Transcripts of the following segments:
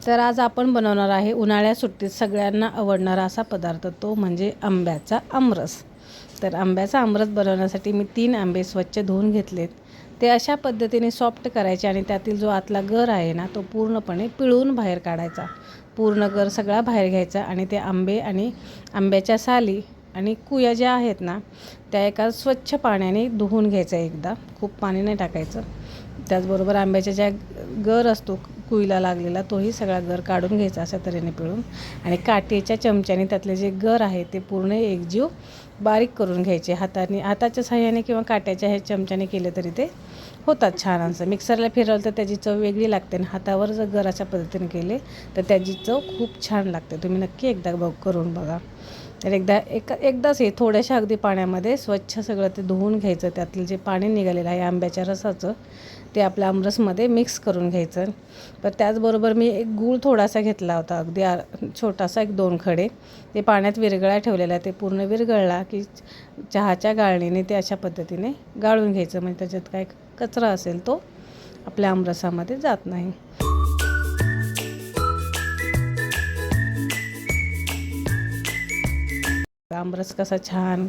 तर आज आपण बनवणार आहे उन्हाळ्या सुट्टीत सगळ्यांना आवडणारा असा पदार्थ, तो म्हणजे आंब्याचा आमरस। तर आंब्याचा आमरस बनवण्यासाठी मी 3 आंबे स्वच्छ धुवून घेतलेत। ते अशा पद्धतीने सॉफ्ट करायचे आणि त्यातील जो आतला गर आहे ना, तो पूर्णपणे पिळून बाहेर काढायचा। पूर्ण गर सगळा बाहेर घ्यायचा आणि ते आंबे आणि आंब्याच्या साली आणि कुया ज्या आहेत ना, त्या एका स्वच्छ पाण्याने धुवून घ्यायचं एकदा, खूप पाणी नाही टाकायचं। त्याचबरोबर आंब्याच्या ज्या गर असतो कुईला लागलेला, तोही सगळा गर काढून घ्यायचा अशा तऱ्हेने पिळून, आणि काटेच्या चमच्याने त्यातले जे गर आहे ते पूर्ण एकजीव बारीक करून घ्यायचे। हाताच्या साहाय्याने किंवा काट्याच्या ह्या चमच्याने केले तरी ते होतात छान असं। मिक्सरला फिरवलं तर त्याची चव वेगळी लागते आणि हातावर जर गर अशा पद्धतीने केले तर त्याची चव खूप छान लागते। तुम्ही नक्की एकदा करून बघा। तर एकदाच हे थोड्याशा अगदी पाण्यामध्ये स्वच्छ सगळं ते धुवून घ्यायचं। त्यातलं जे पाणी निघालेलं आहे आंब्याच्या रसाचं, ते आपल्या आमरसमध्ये मिक्स करून घ्यायचं। तर त्याचबरोबर मी एक गूळ थोडासा घेतला होता, अगदी छोटासा, 1-2 खडे, ते पाण्यात विरघळा ठेवलेला आहे। ते पूर्ण विरघळला की चहाच्या गाळणीने ते अशा पद्धतीने गाळून घ्यायचं, म्हणजे त्याच्यात काय कचरा असेल तो आपल्या आमरसामध्ये जात नाही। आमरस कसा छान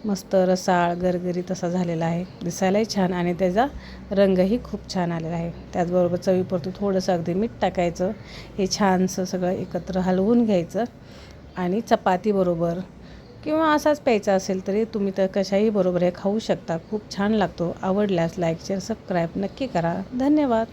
मस्त रसाळ गरगरीत असा झालेला आहे, दिसायलाही छान आणि त्याचा रंगही खूप छान आलेला आहे। त्याचबरोबर चवीपुरतं थोडंसं अगदी मीठ टाकायचं। हे छानसं सगळं एकत्र हलवून घ्यायचं आणि चपातीबरोबर किंवा असाच प्यायचा असेल तरी तुम्ही तर कशाही बरोबर हे खाऊ शकता। खूप छान लागतो। आवडल्यास लाईक, शेअर, सबस्क्राईब नक्की करा। धन्यवाद।